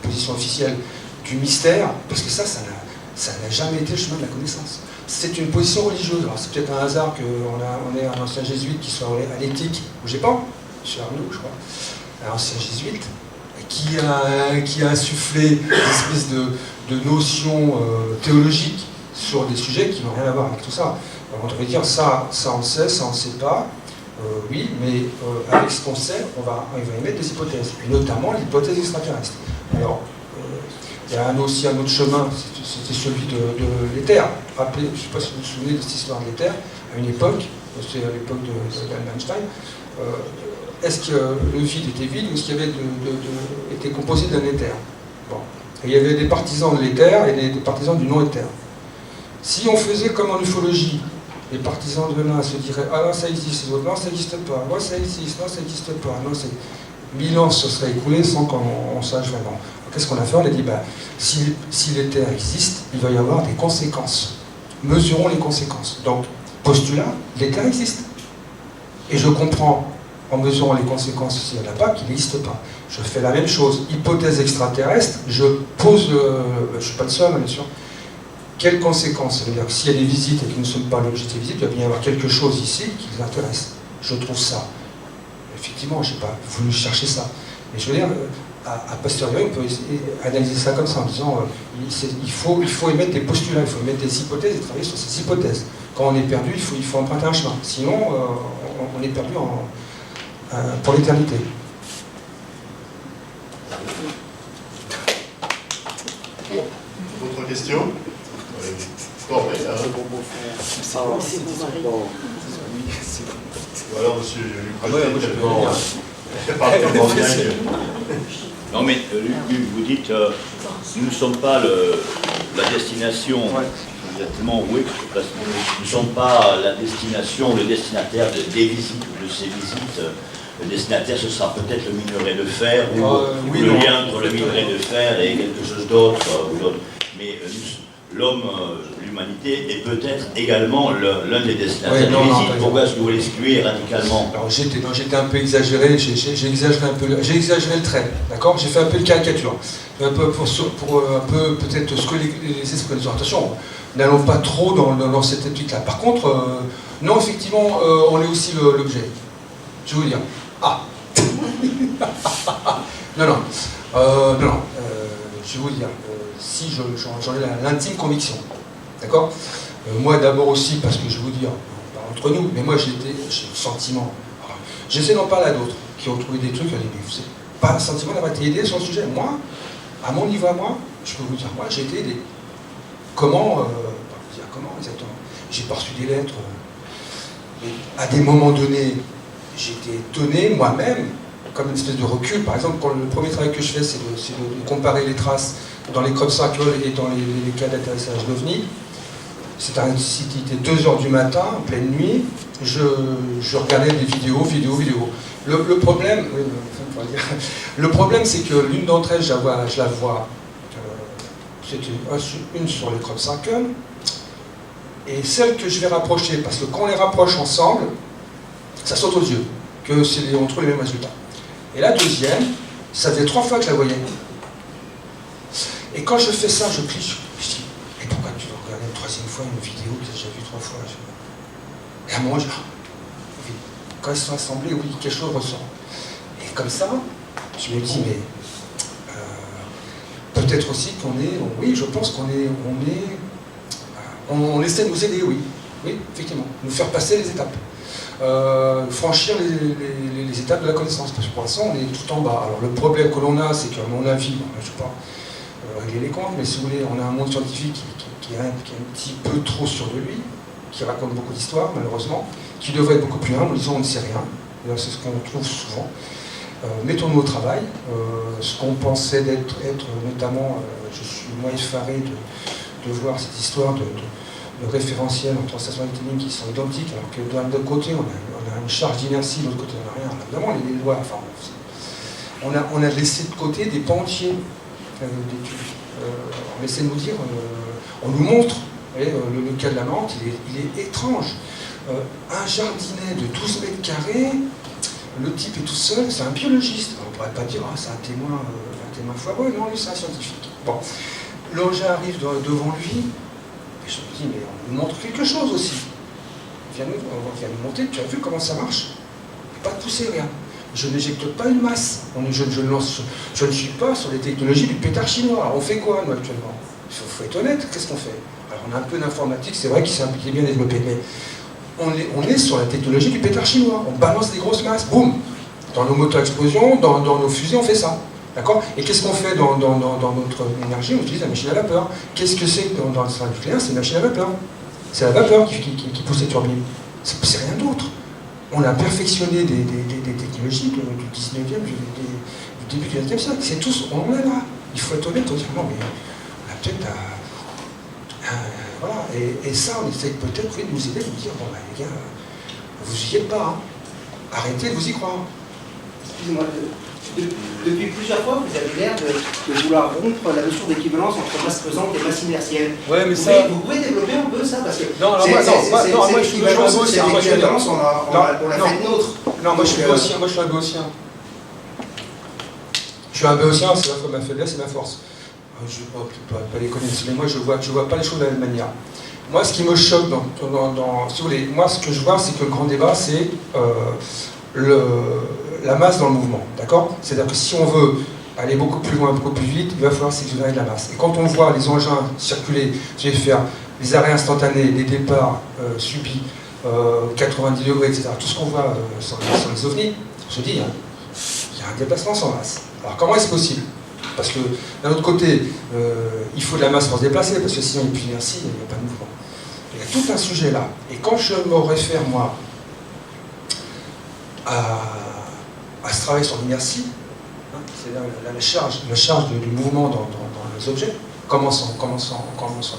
position officielle du mystère, parce que ça n'a jamais été le chemin de la connaissance. C'est une position religieuse. Alors c'est peut-être un hasard qu'on ait un ancien jésuite qui soit à l'éthique au Japon, chez Arnaud, je crois, un ancien jésuite, qui a insufflé une espèce de notions théologiques sur des sujets qui n'ont rien à voir avec tout ça. Alors, on devrait dire ça on le sait, ça on ne sait pas. Oui, mais avec ce qu'on sait, on va émettre des hypothèses, et notamment l'hypothèse extraterrestre. Alors, il y a aussi un autre chemin, c'était celui de l'éther. Rappelez, je ne sais pas si vous vous souvenez de cette histoire de l'éther, à une époque, c'est à l'époque d'Einstein, est-ce que le vide était vide ou est-ce qu'il était composé d'un éther? Bon. Et il y avait des partisans de l'éther et des partisans du non-éther. Si on faisait comme en ufologie, les partisans de l'un se diraient « Ah non, ça existe », les autres « Non, ça n'existe pas »,« Moi, ça existe »,« Non, ça n'existe pas », non, c'est... 1000 ans se seraient écoulés sans qu'on sache vraiment. Qu'est-ce qu'on a fait? On a dit si l'éther existe, il va y avoir des conséquences. Mesurons les conséquences. Donc, postulat, l'éther existe. Et je comprends, en mesurant les conséquences s'il n'y en a pas, qu'il n'existe pas. Je fais la même chose. Hypothèse extraterrestre, je pose, je ne suis pas le seul, bien sûr. Quelles conséquences? Ça veut dire que s'il y a des visites et qu'ils ne sont pas l'objet des visites, il va bien y avoir quelque chose ici qui les intéresse. Je trouve ça. Effectivement, je n'ai pas voulu chercher ça. Mais je veux dire, à posteriori, on peut analyser ça comme ça, en disant il faut émettre des postulats, il faut émettre des hypothèses et travailler sur ces hypothèses. Quand on est perdu, il faut emprunter un chemin. Sinon, on est perdu pour l'éternité. Autre question? Ou alors, monsieur Non, mais Luc, vous dites, nous ne sommes pas la destination, exactement, oui, nous ne sommes pas la destination, le destinataire des visites ou de ces visites. Le destinataire, ce sera peut-être le minerai de fer, ou le lien entre le minerai de fer et quelque chose d'autre. Mais l'homme, l'humanité, est peut-être également l'un des destinataires des visites. Pourquoi est-ce que vous l'excluez radicalement? Alors j'étais un peu exagéré, j'ai exagéré le trait, d'accord? J'ai fait un peu de caricature, un peu pour un peu peut-être ce que les esprits de attention, n'allons pas trop dans cette éthique-là. Par contre, non, effectivement, on est aussi l'objet. Je vais vous dire. Ah non, je vais vous dire, si j'en ai l'intime conviction, d'accord? Moi d'abord aussi, parce que je vais vous dire, pas entre nous, mais moi j'ai le sentiment, j'essaie d'en parler à d'autres, qui ont trouvé des trucs, mais vous n'avez pas le sentiment d'avoir été aidé sur le sujet. Moi, à mon niveau à moi, je peux vous dire, moi j'ai été aidé. Comment exactement? J'ai pas reçu des lettres, à des moments donnés, j'étais étonné moi-même, comme une espèce de recul. Par exemple, le premier travail que je fais, c'est de comparer les traces dans les crop circles et dans les cas d'atterrissage d'OVNI. C'était 2h du matin, en pleine nuit, je regardais des vidéos. Le problème, c'est que l'une d'entre elles, je la vois, c'était une sur les crop circles, et celle que je vais rapprocher, parce que quand on les rapproche ensemble, ça saute aux yeux, on trouve les mêmes résultats. Et la deuxième, ça faisait 3 fois que je la voyais. Et quand je fais ça, je clique, je dis, et pourquoi tu veux regarder une 3e fois une vidéo que j'ai déjà vue 3 fois? Et à un moment, je dis, oui, quand elles sont assemblées, oui, quelque chose ressort. Et comme ça, je me dis, mais peut-être aussi qu'on est, oui, je pense on essaie de nous aider, oui, effectivement, nous faire passer les étapes. Franchir les étapes de la connaissance, parce que pour l'instant on est tout en bas. Alors le problème que l'on a, c'est qu'à mon avis, je ne vais pas régler les comptes, mais si vous voulez, on a un monde scientifique qui est un petit peu trop sûr de lui, qui raconte beaucoup d'histoires malheureusement, qui devrait être beaucoup plus humble en disant on ne sait rien. C'est ce qu'on trouve souvent. Mettons-nous au travail. Ce qu'on pensait d'être notamment, je suis moins effaré de voir cette histoire de référentiels entre stations électroniques qui sont identiques, alors que d'un côté on a une charge d'inertie, de l'autre côté on n'a rien. Évidemment, les lois, enfin, on a laissé de côté des pans entiers d'études. On essaie de nous dire, on nous montre, le cas de la menthe, il est étrange. Un jardinet de 12 mètres carrés, le type est tout seul, c'est un biologiste. On ne pourrait pas dire, c'est un témoin foireux, non, lui c'est un scientifique. Bon, l'engin arrive devant lui. Et je me dis, mais on nous montre quelque chose aussi. On vient nous montrer, tu as vu comment ça marche? Pas de pousser, rien. je n'éjecte pas une masse. Je ne suis pas sur les technologies du pétard chinois. Alors on fait quoi, nous, actuellement? Il faut être honnête, qu'est-ce qu'on fait? Alors on a un peu d'informatique, c'est vrai qui est bien développé, mais on est sur la technologie du pétard chinois. On balance des grosses masses, boum. Dans nos moteurs à explosion, dans nos fusées, on fait ça. D'accord? Et qu'est-ce qu'on fait dans notre énergie? On utilise la machine à vapeur. Qu'est-ce que c'est dans le centre nucléaire? C'est une machine à vapeur. C'est la vapeur qui pousse les turbines. C'est rien d'autre. On a perfectionné des technologies du 19e, du début du 20e siècle. C'est tous, on en est là. Il faut être honnête, on dit non, mais on a peut-être voilà. Et ça, on essaie peut-être de nous aider, de nous dire, bon, bah, les gars, vous y êtes pas. Hein. Arrêtez de vous y croire. Excusez-moi, depuis plusieurs fois, vous avez l'air de vouloir rompre la notion d'équivalence entre masse pesante et masse inertielle. Ouais, mais Vous pouvez développer un peu ça, parce que non, alors moi, je suis l'équivalence, un cette équivalence, on l'a faite nôtre. Non, moi je suis béotien. Moi je suis un béotien. Je suis un béotien, c'est la fois ma faiblesse et ma force. Je ne vais pas les connaître, mais moi je vois pas les choses de la même manière. Moi, ce qui me choque si vous voulez, moi ce que je vois, c'est que le grand débat, c'est la masse dans le mouvement, d'accord? C'est-à-dire que si on veut aller beaucoup plus loin, beaucoup plus vite, il va falloir s'exonérer de la masse. Et quand on voit les engins circuler, je vais faire les arrêts instantanés, les départs subis, 90 degrés, etc., tout ce qu'on voit sur les ovnis, je dis, hein, il y a un déplacement sans masse. Alors comment est-ce possible? Parce que d'un autre côté, il faut de la masse pour se déplacer, parce que sinon il n'y a plus d'inertie, il n'y a pas de mouvement. Il y a tout un sujet là. Et quand je me réfère, moi, à ce travail sur l'inertie, hein, c'est la charge du mouvement dans les objets, comment s'en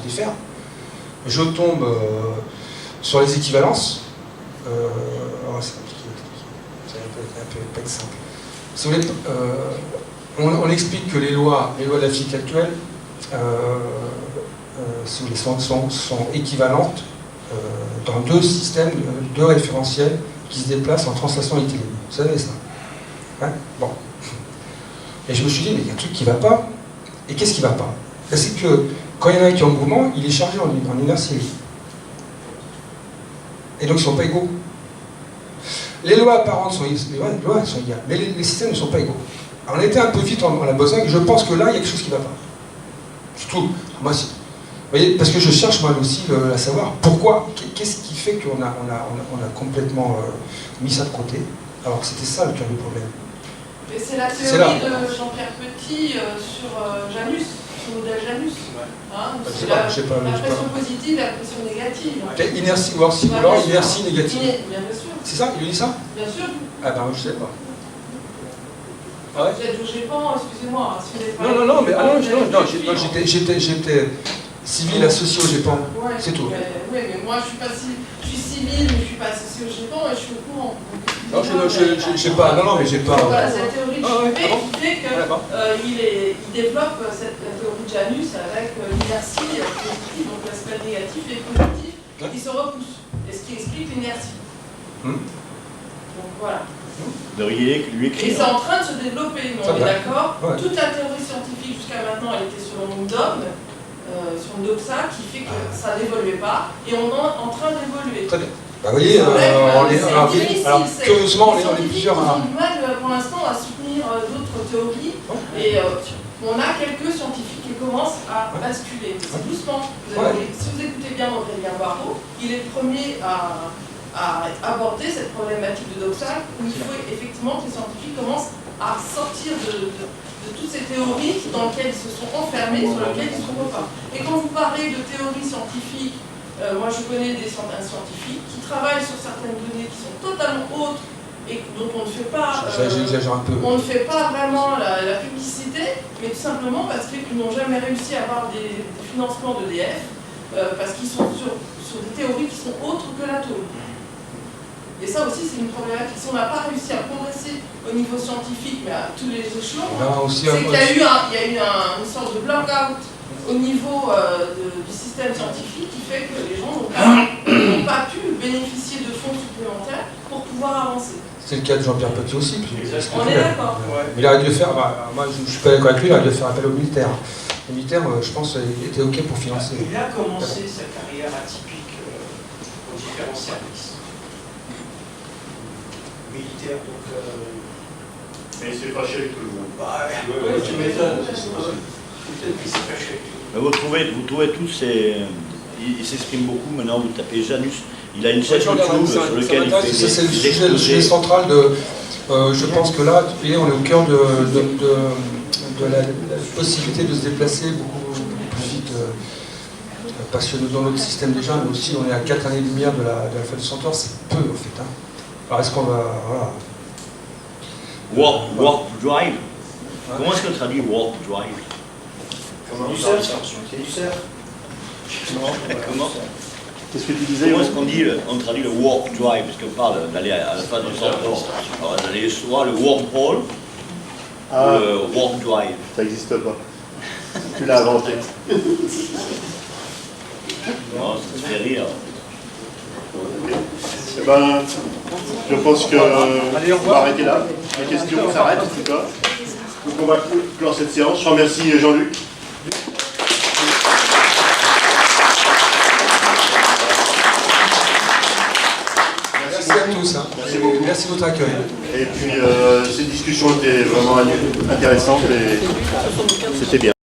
défaire, je tombe sur les équivalences. C'est compliqué, ça va pas être simple. Si vous voulez, on explique que les lois de la physique actuelle si vous voulez, sont équivalentes dans deux systèmes, deux référentiels qui se déplacent en translation équilibre. Vous savez ça? Hein? Bon. Et je me suis dit, mais il y a un truc qui ne va pas. Et qu'est-ce qui ne va pas? C'est que quand il y en a un qui est en mouvement, il est chargé en inertie. Et donc ils ne sont pas égaux. Les lois apparentes sont égales, mais les systèmes ne sont pas égaux. Alors, on était un peu vite en la besogne, je pense que là, il y a quelque chose qui ne va pas. Surtout, moi, vous voyez, parce que je cherche moi aussi à savoir pourquoi, qu'est-ce qui fait qu'on a complètement mis ça de côté. Alors c'était ça le cœur du problème. Mais c'est la théorie de Jean-Pierre Petit sur Janus, sur le modèle Janus. Hein, c'est la pression positive et la pression négative. Inertie, ou alors inertie négative. Bien sûr. C'est ça? Il lui dit ça? Bien sûr. Ah ben je sais pas. Ouais. Vous êtes au GEPAN, excusez-moi. Non, mais j'étais civil associé au GEPAN, ouais, c'est tout. Oui, mais moi je suis civil, mais je ne suis pas associé au GEPAN et je suis au courant. Non, j'ai pas. Non, mais j'ai pas. Voilà, cette théorie de Juppé qui fait qu'il développe cette théorie de Janus avec l'inertie positive, donc l'aspect négatif et positif, qui se repoussent. Et ce qui explique l'inertie. Donc voilà. Devriez lui écrire. Et c'est en train de se développer, on est d'accord. Ouais. Toute la théorie scientifique jusqu'à maintenant, elle était selon une dogme, sur une doxa, qui fait que ça n'évoluait pas, et on est en train d'évoluer. Très bien. Bah, vous voyez, curieusement, on est dans les plusieurs. Ils ont du mal pour l'instant à soutenir d'autres théories, et on a quelques scientifiques qui commencent à basculer. C'est doucement. Si vous écoutez bien Aurélien Barraud, il est le premier à aborder cette problématique de doxa, où il faut effectivement que les scientifiques commencent à sortir de toutes ces théories dans lesquelles ils se sont enfermés, sur lesquelles ils ne se trouvent pas. Et quand vous parlez de théories scientifiques, moi je connais des scientifiques qui travaillent sur certaines données qui sont totalement autres et dont on ne fait pas, j'exagère un peu. On ne fait pas vraiment la publicité, mais tout simplement parce qu'ils n'ont jamais réussi à avoir des financements d'EDF, parce qu'ils sont sur des théories qui sont autres que l'atome. Et ça aussi, c'est une problématique. Si on n'a pas réussi à progresser au niveau scientifique, mais à tous les échelons, c'est qu'il y a eu une sorte de blackout au niveau du système scientifique qui fait que les gens n'ont pas pu bénéficier de fonds supplémentaires pour pouvoir avancer. C'est le cas de Jean-Pierre Petit aussi. On est d'accord. Mais il aurait dû faire, moi je ne suis pas d'accord avec lui, il aurait dû faire appel aux militaires. Les militaires, je pense, étaient OK pour financer. Il a commencé sa carrière atypique aux différents services militaires. Donc, Mais il s'est fâché avec tout le monde. Ouais, tu m'étonnes. Peut-être qu'il s'est fâché. Mais vous trouvez tous ces... Il s'exprime beaucoup maintenant, vous tapez Janus, il a une chaîne YouTube sur laquelle il fait c'est le des sujet exposés. central de... je pense que là, on est au cœur de la possibilité de se déplacer beaucoup plus vite. Parce que dans notre système déjà, mais aussi on est à 4 années-lumière de la fin du Centaure, c'est peu en fait. Hein. Alors est-ce qu'on va... Voilà. Warp Drive. Comment est-ce qu'on traduit Warp Drive? Du surf. Du surf. Comment Qu'est-ce que tu disais? Comment est-ce qu'on dit, on traduit le Warp Drive? Parce qu'on parle d'aller à la fin du Centaure. Alors d'aller soit le Wormhole, ou le Warp Drive. Ça n'existe pas. Tu l'as inventé. Non, ça se fait rire. Eh ben, je pense que on va arrêter là. Les questions s'arrêtent en tout cas. Donc on va clore cette séance. Je remercie Jean-Luc. Merci à tous. Hein. Merci beaucoup. Merci de votre accueil. Et puis cette discussion était vraiment intéressante et c'était bien.